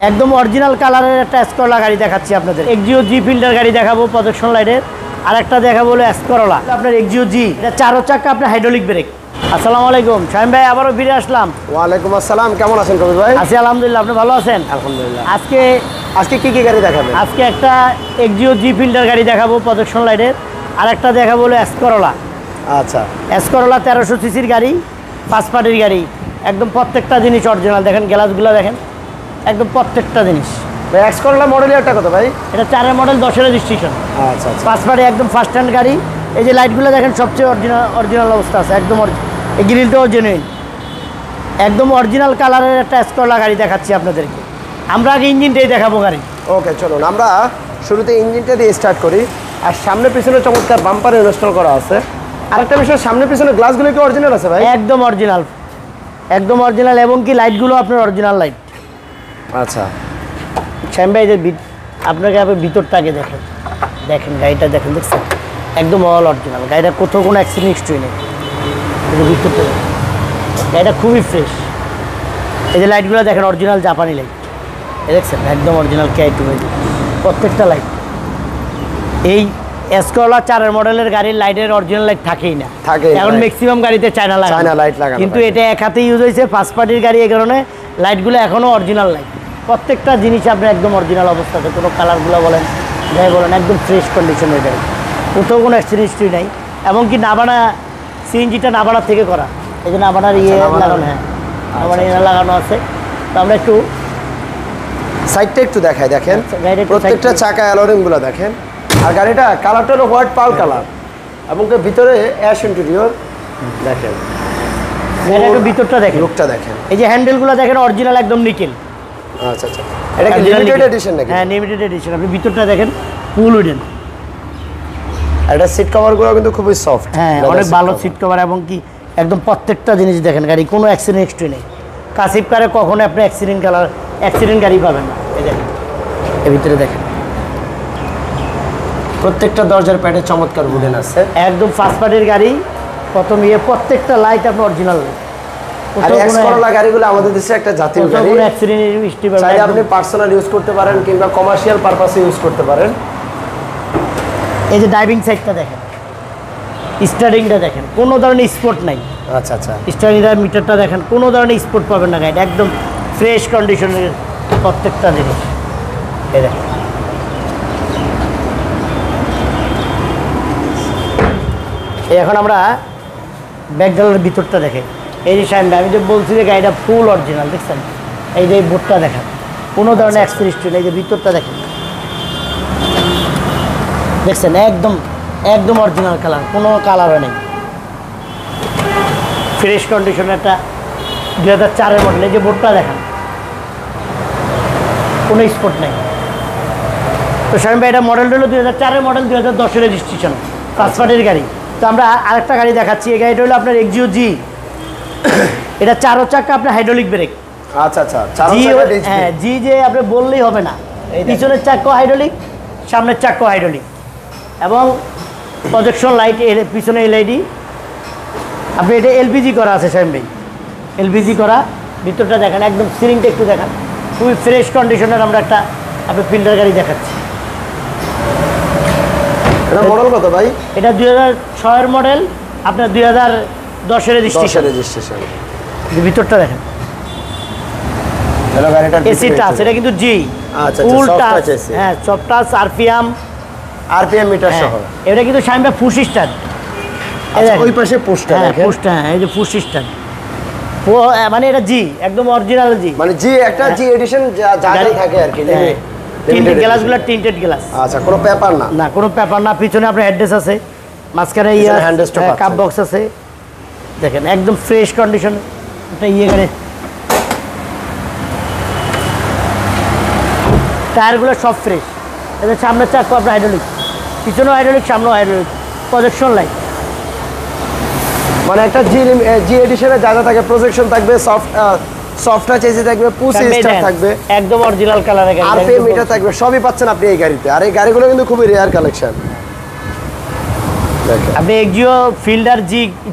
একদম অরিজিনাল কালারের একটা এসকরলা গাড়ি দেখাচ্ছি আপনাদের। এক্সিও জি ফিল্টার গাড়ি দেখাবো প্রজেকশন লাইটের, আর একটা দেখাবো হলো এসকরলা আপনার এক্সিও জি, এটা 4 চাকা আপনার হাইড্রোলিক ব্রেক। আসসালামু আলাইকুম শাহিম ভাই, আবারও ফিরে আসলাম। ওয়ালাইকুম আসসালাম, কেমন আছেন কবির ভাই? আছি আলহামদুলিল্লাহ, আপনি ভালো আছেন? আলহামদুলিল্লাহ। আজকে কি গাড়ি দেখাবেন? আজকে একটা এক্সিও জি ফিল্টার গাড়ি দেখাবো প্রজেকশন লাইটের, আর একটা দেখাবো হলো এসকরলা। আচ্ছা, এসকরলা 1300 সিসির গাড়ি, ফার্স্ট পার্টির গাড়ি, একদম প্রত্যেকটা জিনিস অরিজিনাল। দেখেন গ্লাসগুলো দেখেন, একদম প্রত্যেকটা জিনিস। ভাই এসকরলা মডেল এটা কত ভাই? এটা 4 মডেল 10 রেজিস্ট্রেশন। আচ্ছা আচ্ছা, ফার্স্ট পার্টি একদম ফার্স্ট হ্যান্ড গাড়ি। এই যে লাইটগুলো দেখেন সবচেয়ে অরিজিনাল অবস্থা আছে, একদম এই গ্রিলটাও জেনুইন, একদম অরিজিনাল কালারের একটা এসকরলা গাড়ি দেখাচ্ছি আপনাদেরকে। আমরা আগে ইঞ্জিনটাই দেখাবো গাড়ি। ওকে চলুন, আমরা শুরুতে ইঞ্জিনটা দিয়ে স্টার্ট করি। আর সামনে পিছনে চমৎকার বাম্পার ইনস্টল করা আছে। আরেকটা বিষয়, সামনে পিছনে গ্লাসগুলো কি অরিজিনাল আছে ভাই? একদম অরিজিনাল, একদম অরিজিনাল, এবং কি লাইটগুলো আপনার অরিজিনাল লাইট। আচ্ছা শ্যাম ভাই, যে আপনাকে আপনি ভিতরটাকে দেখেন, দেখেন গাড়িটা দেখেন, দেখছেন একদম অল অরিজিনাল। গাড়িটা কোথাও কোনো অ্যাক্সিডেন্ট হিস্ট্রি নেই। ভিতরটা গাড়িটা খুবই ফ্রেশ। এই যে লাইটগুলো দেখেন অরিজিনাল জাপানি লাইট, দেখছেন একদম অরিজিনাল K2 প্রত্যেকটা লাইট। এই এসকরলা 4 মডেলের গাড়ির লাইটের অরিজিনাল লাইট থাকেই না, এখন ম্যাক্সিমাম গাড়িতে চায়না লাইট লাগানো, কিন্তু এটা এক হাতে ইউজ হয়েছে, ফার্স্ট পার্টির গাড়ি, এই কারণে লাইটগুলো এখনও অরিজিনাল লাইট। প্রত্যেকটা জিনিস আপনি একদম অরিজিনাল অবস্থাতে, কোনো কালারগুলো বলেন যাই বলেন একদম ফ্রেশ কন্ডিশনের গাড়ি, কোথাও কোনো অ্যাক্সিডেন্ট হিস্ট্রি নাই। এমনকি নাবানা সিএনজিটা নাবানার থেকে করা, এই যে নাবানার লাগানো, হ্যাঁ নাবানা লাগানো আছে। তো আমরা একটু সাইডটা একটু দেখাই, দেখেন প্রত্যেকটা চাকা অ্যালোরিংগুলো দেখেন। আর গাড়িটা কালারটা হলো হোয়াইট পার্ল কালার, এবং ভিতরে অ্যাশ ইন্টেরিয়র দেখেন। একটু ভিতরটা দেখেন, লুকটা দেখেন, এই যে হ্যান্ডেলগুলো দেখেন অরিজিনাল একদম নিকেল। আচ্ছা আচ্ছা, এটা কি লিমিটেড এডিশন নাকি? হ্যাঁ লিমিটেড এডিশন। আপনি ভিতরটা দেখেন ফুল উডেন। এটা সিট কভারগুলো কিন্তু খুবই সফট, হ্যাঁ অনেক ভালো সিট কভার, এবং কি একদম প্রত্যেকটা জিনিস দেখেন, গাড়ি কোনো অ্যাক্সিডেন্ট হিস্ট্রি নেই। কাসিফ কারে কখনো আপনি অ্যাক্সিডেন্ট গাড়ি পাবেন না। এই দেখেন, এর ভিতরে দেখেন প্রত্যেকটা দরজার প্যাডে চমৎকার উডেন আছে, একদম ফার্স্ট পার্টির গাড়ি। প্রথম প্রত্যেকটা লাইট আপনার অরিজিনাল। আর এসকরলা গাড়িগুলো আমাদের দেশে একটা জাতীয় গাড়ি, কোনো অ্যাক্সিডেন্ট হিস্ট্রি পাবেন না। চাইলে আপনি পার্সোনাল ইউজ করতে পারেন কিংবা কমার্শিয়াল পারপাসে ইউজ করতে পারেন। এই যে ড্রাইভিং সাইডটা দেখেন, স্টারিংটা দেখেন, কোনো ধরনের স্পট নাই। আচ্ছা আচ্ছা, স্টারিংটা মিটারটা দেখেন, কোনো ধরনের স্পট পাবেন না। গাড়িটা একদম ফ্রেশ কন্ডিশনের প্রত্যেকটা জিনিস। এই দেখেন, এখন আমরা ব্যাকডালার ভিতরটা দেখেন। এই যে সামনে আমি যে বলছি যে গাড়িটা ফুল অরিজিনাল, দেখছেন এই যে বোর্ডটা দেখেন, কোনো ধরনের অ্যাক্সিডেন্ট নেই। এই যে ভিতরটা দেখেন, দেখছেন একদম একদম অরিজিনাল কালার, কোনো কালারও নেই, ফ্রেশ কন্ডিশনের একটা 2004 মডেল। এই যে বোর্ডটা দেখেন, কোনো স্পট নেই। তো শামিম ভাই, এটা মডেল হলো 2004 মডেল, 2010 রেজিস্ট্রেশন, ফার্স্ট পার্টির গাড়ি। তো আমরা আরেকটা গাড়ি দেখাচ্ছি। এই গাড়িটা হলো আপনার এক্সিও জি, এটা 4 চাকা আপনার হাইড্রোলিক ব্রেক। আচ্ছা আচ্ছা, হ্যাঁ জি, যে আপনি বললেই হবে না, পিছনের চাকা হাইড্রোলিক, সামনের চাকা হাইড্রোলিক, এবং প্রজেকশন লাইট এর পিছনে এলইডি। আপনি এটা এলপিজি করা আছে শামিম ভাই, এলপিজি করা। ভিতরটা দেখেন, একদম সিলিংটা একটু দেখেন, খুবই ফ্রেশ কন্ডিশনের আমরা একটা আপনি ফিল্টার গাড়ি দেখাচ্ছি। এটা মডেল কত ভাই? এটা 2006 মডেল, আপনার 2010 রেজিস্ট্রেশন। ভিতরটা দেখেন, এসি টাচ, এটা কিন্তু জি, আচ্ছা ফুল সফট টাচ, টাচ এসি, হ্যাঁ সফট টাচ, আরপিএম মিটার সহ। এটা কিন্তু শামিম ভাই পুশ স্টার্ট। ওই পাশে পুশটা দেখেন, পুশটা, হ্যাঁ এই যে পুশ স্টার্ট, মানে এটা জি, একদম অরিজিনাল জি, মানে জি একটা জি এডিশন যা থাকে আর কি। টিন্টেড গ্লাসগুলো টিন্টেড গ্লাস। আচ্ছা, কোনো পেপার না, না কোনো পেপার না। পিছনে আপনার হেডরেস আছে, মাঝখানে কাপ বক্স আছে, দেখেন একদম ফ্রেশ কন্ডিশন একটা গাড়ি। টায়ারগুলো সব ফ্রেশ। এদের সামনের চাকা আপনার হাইড্রোলিক, পিছনেও হাইড্রোলিক, সামনেও হাইড্রোলিক, প্রজেকশন লাইট। মানে একটা জি এডিশনে যা থাকে, প্রজেকশন থাকবে, সফট টাচ এসি থাকবে, পুশ স্টার্ট থাকবে, একদম অরিজিনাল কালারের গাড়ি, আরপিএম মিটার থাকবে, সবই পাচ্ছেন আপনি এই গাড়িতে। আর এই গাড়িগুলো কিন্তু খুবই রেয়ার কালেকশন। আপনি এক্সিও ফিল্ডার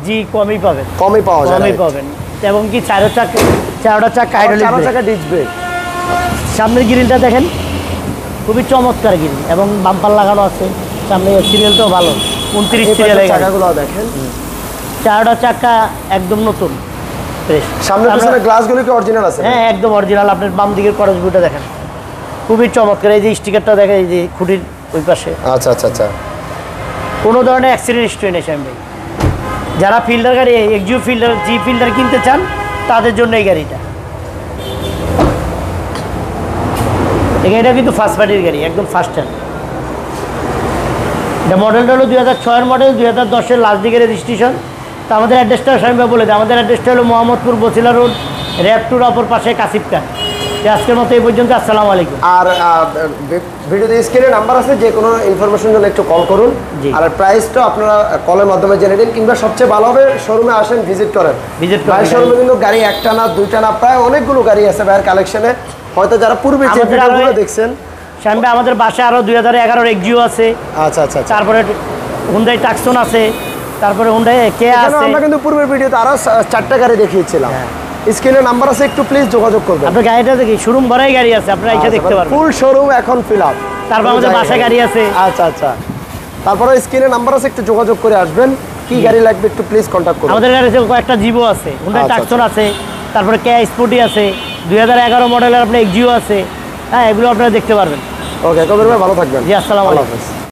জি কমই পাবেন, কমই পাওয়া যায়, এবং কি 4টা চাকা হাইড্রোলিক, 4 চাকা ডিস্ক ব্রেক। সামনের গ্রিলটা দেখেন, খুবই চমৎকার গ্রিল এবং বাম্পার লাগানো আছে। সামনে সিরিয়ালটাও ভালো, 29 সিরিয়ালের গাড়ি। চাকাগুলো দেখেন, চারটা চাকা একদম নতুন ফ্রেশ। সামনে পিছনে গ্লাসগুলো কি অরিজিনাল আছে? হ্যাঁ একদম অরিজিনাল। আপনার বাম দিকের করস ভিউটা দেখেন, খুবই চমৎকার। এই যে স্টিকারটা দেখেন, এই যে খুঁটির ওই পাশে আচ্ছা আচ্ছা আচ্ছা। কোনো ধরনের অ্যাক্সিডেন্ট হিস্ট্রি নেই শ্যাম ভাই। যারা ফিল্ডার গাড়ি, এক্সিউ ফিল্ডার, জি ফিল্ডার কিনতে চান তাদের জন্য এই গাড়িটা। এই গাড়িটা কিন্তু ফার্স্ট পার্টির গাড়ি, একদম ফার্স্ট হ্যান্ড। এটা মডেলটা হলো 2006-এর মডেল, 2010-এর লাস্ট দিকের রেজিস্ট্রেশন। তো আমাদের অ্যাড্রেসটা স্বামী বলে দেয়, আমাদের অ্যাড্রেসটা হলো মোহাম্মদপুর বছিলা রোড, র্যাপ টুর অপর পাশে কাসিফকা। আজকের মতো এই পর্যন্ত, আসসালামু আলাইকুম। আর ভিডিওতে স্ক্রিনে নাম্বার আছে, যে কোনো ইনফরমেশন জন্য একটু কল করুন। জি। আর প্রাইসটা আপনারা কলের মাধ্যমে জেনে নিন, কিংবা সবচেয়ে ভালো হবে শোরুমে আসেন, ভিজিট করেন। ভাইয়ের শোরুমে কিন্তু গাড়ি একটা না দুইটা না, প্রায় অনেকগুলো গাড়ি আছে ভাইয়ের কালেকশনে। হয়তো যারা পূর্বে যে ভিডিওগুলো দেখছেন, শ্যাম ভাই আমাদের বাসায় আরও 2011-এর এক্সিউ আছে। আচ্ছা আচ্ছা আচ্ছা। তারপরে হুন্ডাই টাকসন আছে, তারপরে হুন্ডাই কেয়া আছে। আমরা কিন্তু পূর্বের ভিডিওতে আরো 4টা গাড়ি দেখিয়েছিলাম। স্ক্রিনে নাম্বার আছে, একটু প্লিজ যোগাযোগ করবেন। আপনার গাড়িটা দেখি শোরুম ভরাই গাড়ি আছে, আপনারা এসে দেখতে পারবেন। ফুল শোরুম এখন ফিল আপ। তারপর আমাদের বাসায় গাড়ি আছে। আচ্ছা আচ্ছা। তারপরে স্ক্রিনে নাম্বার আছে, একটু যোগাযোগ করে আসবেন। কি গাড়ি লাগবে একটু প্লিজ কন্টাক্ট করুন। আমাদের গাড়িতে কয়েকটা জিভো আছে, হুন্ডাই আচ্ছা, টাকসন আছে, তারপরে কেয়া স্পোর্টি আছে, 2011 মডেলের আপনার এক্সিউ আছে। হ্যাঁ, এগুলো আপনারা দেখতে পারবেন। ওকে, কবির ভাই ভালো থাকবেন। জি, আসসালামু আলাইকুম। আল্লাহ হাফেজ।